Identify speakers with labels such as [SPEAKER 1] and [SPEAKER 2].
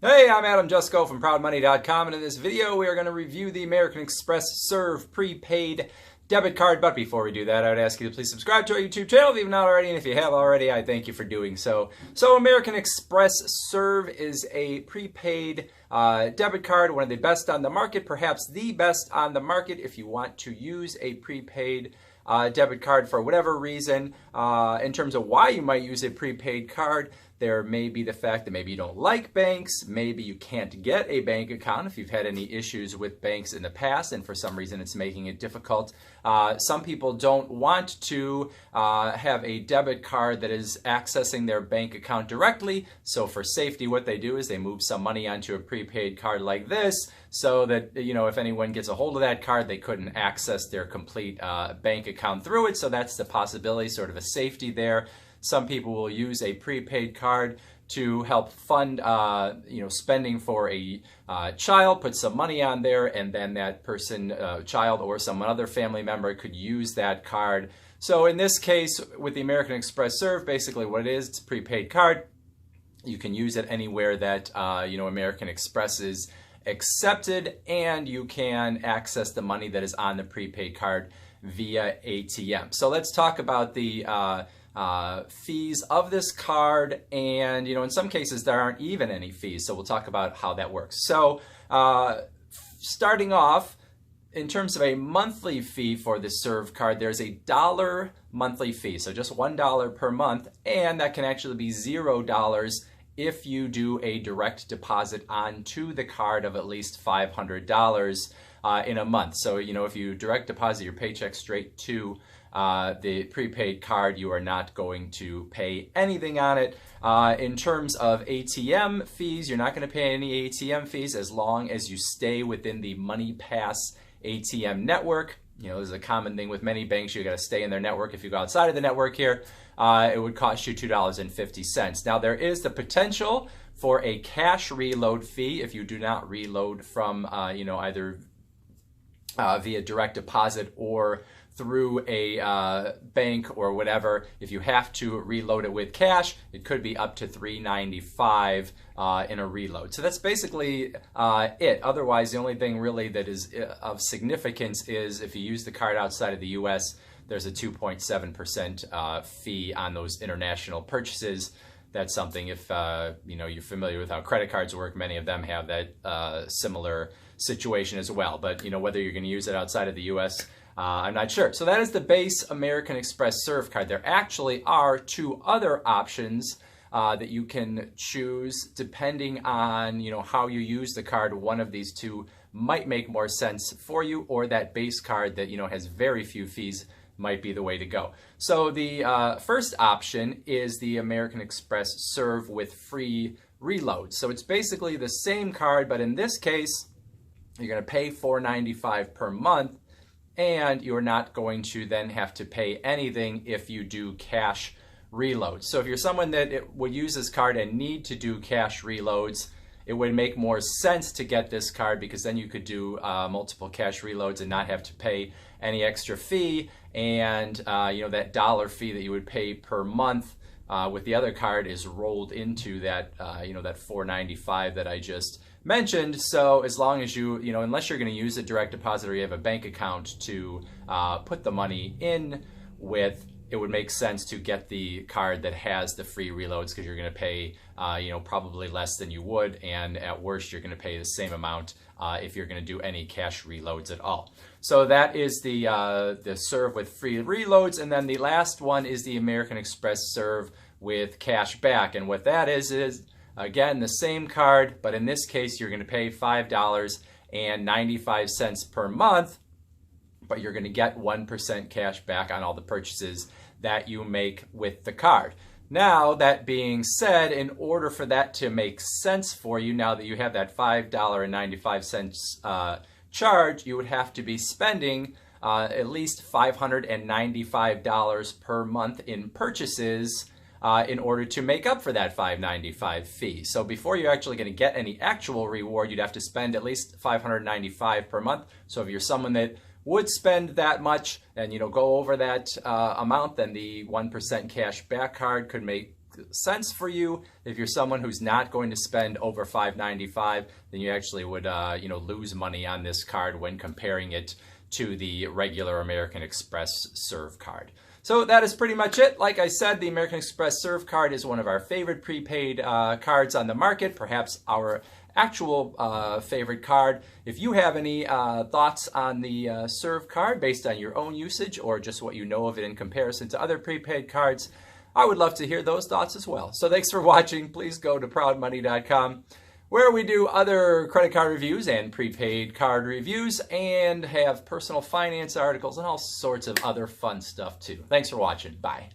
[SPEAKER 1] Hey, I'm Adam Jusko from ProudMoney.com, and in this video we are going to review the American Express Serve prepaid debit card. But before we do that, I would ask you to please subscribe to our YouTube channel if you've not already, and if you have already, I thank you for doing so. So American Express Serve is a prepaid debit card, one of the best on the market, perhaps the best on the market if you want to use a prepaid debit card for whatever reason. In terms of why you might use a prepaid card, there may be the fact that maybe you don't like banks, maybe you can't get a bank account if you've had any issues with banks in the past and for some reason it's making it difficult. Some people don't want to have a debit card that is accessing their bank account directly, so for safety what they do is they move some money onto a prepaid card like this so that, you know, if anyone gets a hold of that card they couldn't access their complete bank account through it, so that's the possibility, sort of a safety there. Some people will use a prepaid card to help fund, spending for a child, put some money on there, and then that person, child or some other family member could use that card. So in this case, with the American Express Serve, basically what it is, it's a prepaid card. You can use it anywhere that, American Express is accepted, and you can access the money that is on the prepaid card via ATM. So let's talk about the fees of this card, and in some cases there aren't even any fees, so we'll talk about how that works. So starting off, in terms of a monthly fee for the Serve card, there's a $1 monthly fee, so just $1 per month, and that can actually be $0 if you do a direct deposit onto the card of at least $500 in a month. So if you direct deposit your paycheck straight to the prepaid card, you are not going to pay anything on it. In terms of ATM fees, you're not going to pay any ATM fees as long as you stay within the MoneyPass ATM network. This is a common thing with many banks. You got to stay in their network. If you go outside of the network here, it would cost you $2.50. Now there is the potential for a cash reload fee if you do not reload from either via direct deposit or through a bank or whatever. If you have to reload it with cash, it could be up to $3.95 in a reload. So that's basically it. Otherwise, the only thing really that is of significance is if you use the card outside of the US, there's a 2.7% fee on those international purchases. That's something, if you're familiar with how credit cards work, many of them have that similar situation as well. But whether you're going to use it outside of the US, I'm not sure. So that is the base American Express Serve card. There actually are two other options that you can choose depending on how you use the card. One of these two might make more sense for you, or that base card that has very few fees might be the way to go. So the first option is the American Express Serve with free reload. So it's basically the same card, but in this case you're going to pay $4.95 per month, and you're not going to then have to pay anything if you do cash reloads. So if you're someone that would use this card and need to do cash reloads, it would make more sense to get this card, because then you could do multiple cash reloads and not have to pay any extra fee. And that dollar fee that you would pay per month with the other card is rolled into that that $4.95 that I just mentioned. So as long as you unless you're going to use a direct deposit or you have a bank account to put the money in with, it would make sense to get the card that has the free reloads, because you're going to pay probably less than you would, and at worst you're going to pay the same amount if you're going to do any cash reloads at all. So that is the Serve with free reloads. And then the last one is the American Express Serve with cash back, and what that is again the same card, but in this case you're going to pay $5.95 per month, but you're going to get 1% cash back on all the purchases that you make with the card. Now, that being said, in order for that to make sense for you, now that you have that $5.95 charge, you would have to be spending at least $595 per month in purchases in order to make up for that $5.95 fee. So before you're actually going to get any actual reward, you'd have to spend at least $595 per month. So if you're someone that would spend that much and go over that amount, then the 1% cash back card could make sense for you. If you're someone who's not going to spend over $5.95, then you actually would lose money on this card when comparing it to the regular American Express Serve card. So that is pretty much it. Like I said, the American Express Serve card is one of our favorite prepaid cards on the market, perhaps our actual favorite card. If you have any thoughts on the Serve card based on your own usage or just what you know of it in comparison to other prepaid cards, I would love to hear those thoughts as well. So thanks for watching. Please go to ProudMoney.com, where we do other credit card reviews and prepaid card reviews and have personal finance articles and all sorts of other fun stuff too. Thanks for watching. Bye.